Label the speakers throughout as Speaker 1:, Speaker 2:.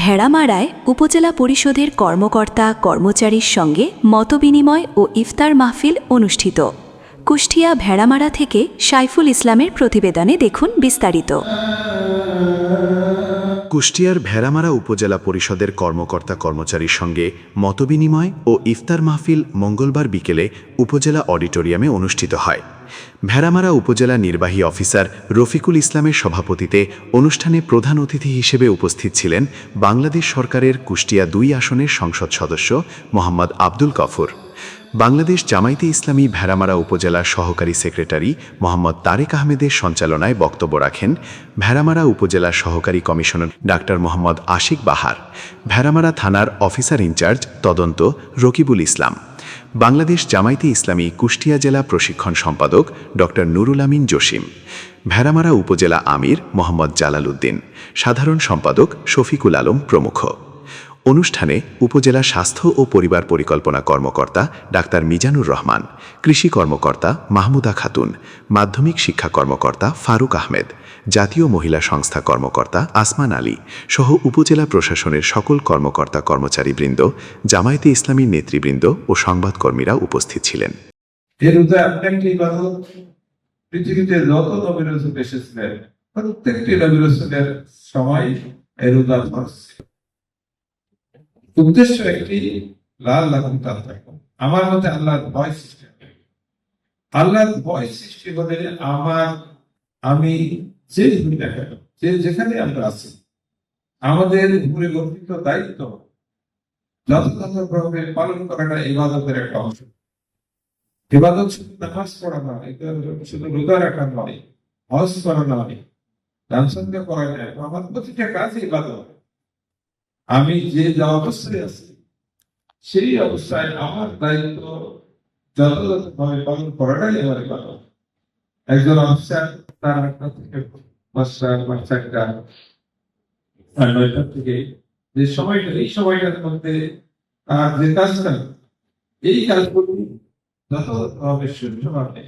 Speaker 1: ভেড়ামারায় উপজেলা পরিষদের কর্মকর্তা কর্মচারীর সঙ্গে মতবিনিময় ও ইফতার মাহফিল অনুষ্ঠিত। কুষ্টিয়া ভেড়ামারা থেকে সাইফুল ইসলামের প্রতিবেদনে দেখুন বিস্তারিত।
Speaker 2: কুষ্টিয়ার ভেড়ামারা উপজেলা পরিষদের কর্মকর্তা কর্মচারীর সঙ্গে মতবিনিময় ও ইফতার মাহফিল মঙ্গলবার বিকেলে উপজেলা অডিটোরিয়ামে অনুষ্ঠিত হয়। ভেড়ামারা উপজেলা নির্বাহী অফিসার রফিকুল ইসলামের সভাপতিত্বে অনুষ্ঠানে প্রধান অতিথি হিসেবে উপস্থিত ছিলেন বাংলাদেশ সরকারের কুষ্টিয়া ২ আসনের সংসদ সদস্য মোহাম্মদ আব্দুল গফুর। বাংলাদেশ জামায়াতে ইসলামী ভেড়ামারা উপজেলার সহকারী সেক্রেটারি মোহাম্মদ তারেক আহমেদের সঞ্চালনায় বক্তব্য রাখেন ভেড়ামারা উপজেলার সহকারী কমিশনার ডাক্তার মোহাম্মদ আশিক বাহার, ভেড়ামারা থানার অফিসার ইনচার্জ তদন্ত রকিবুল ইসলাম, বাংলাদেশ জামায়াতে ইসলামী কুষ্টিয়া জেলা প্রশিক্ষণ সম্পাদক ডক্টর নুরুল আমিন জসিম, ভেড়ামারা উপজেলা আমির মোহাম্মদ জালাল উদ্দিন, সাধারণ সম্পাদক শফিকুল আলম প্রমুখ। অনুষ্ঠানে উপজেলা স্বাস্থ্য ও পরিবার পরিকল্পনা কর্মকর্তা ডাক্তার মিজানুর রহমান, কৃষি কর্মকর্তা মাহমুদা খাতুন, মাধ্যমিক শিক্ষা কর্মকর্তা ফারুক আহমেদ, জাতীয় মহিলা সংস্থা কর্মকর্তা আসমান আলী সহ উপজেলা প্রশাসনের সকল কর্মকর্তা কর্মচারীবৃন্দ, জামায়াতে ইসলামীর নেতৃবৃন্দ ও সংবাদকর্মীরা উপস্থিত ছিলেন।
Speaker 3: পৃথিবীতে যত নবী রাসূল এসেছিলেন প্রত্যেকটি নবী রাসূলের সময় এই রোজা ফরজ। উদ্দেশ্য একটি লাল লাগুন তাকওয়া। আমার মতে আল্লাহর ভয় সৃষ্টি, আল্লাহর ভয় সৃষ্টি হলে আমি যে যেখানে আমরা আছি আমাদের উপরে গঠিত দায়িত্ব যথাযথভাবে পালন করাটা ইবাদতের একটা অংশ। ইবাদত শুধু নামাজ পড়া নয়, শুধু রোজা রাখা নয়, হজ করা নয়, দান সদকা করা নয়, আমার প্রতিটা কাজই ইবাদত। আমি যে অবস্থায় আছি সেই অবস্থায় আমার দায়িত্ব যথাযথভাবে পালন করাটাই আমার ইবাদত। একজন অফিসার তার ৮টা থেকে ৯টা থেকে যে সময়টা, এই সময়টার মধ্যে তার যে কাজটা, এই কাজগুলি যথাযথভাবে সুষ্ঠুভাবে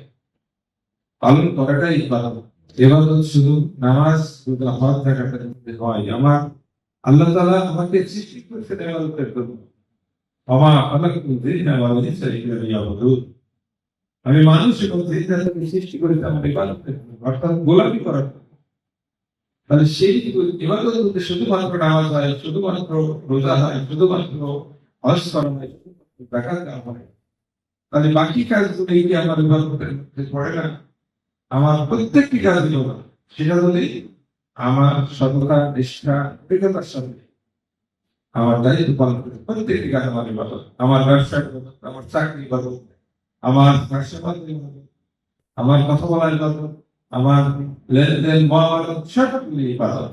Speaker 3: পালন করাটাই ইবাদত। ইবাদত শুধু নামাজ, রোজা, হজ রাখাটার মধ্যে হয়। আমার আল্লাহ তাআলা আমাকে সৃষ্টি করেছেন ইবাদতের জন্য। আমি মানুষ এবং জিন্নাতকে সৃষ্টি করেছি আমার ইবাদতের জন্য, অর্থাৎ গোলামি করার জন্য। তাহলে সেই ইবাদত করতে শুধুমাত্র নামাজ হয়, শুধুমাত্র রোজা হয়, শুধুমাত্র হজ করা হয়, যাকাত দেওয়া হয়, তাহলে বাকি কাজগুলো এই যে আমার ইবাদতের মধ্যে পড়ে না। আমার প্রত্যেকটি কাজ সেটা যদি আমার সততা, নিষ্ঠা, কৃতজ্ঞতার সাথে আমার দায়িত্ব পালন করে প্রত্যেকটি কাজ আমার ইবাদত। আমার ব্যবসা ইবাদত, আমার চাকরি ইবাদত, আমার আমার কথা বলা ইবাদত, আমার লেনদেন, মহাভারত সবগুলি ইবাদত।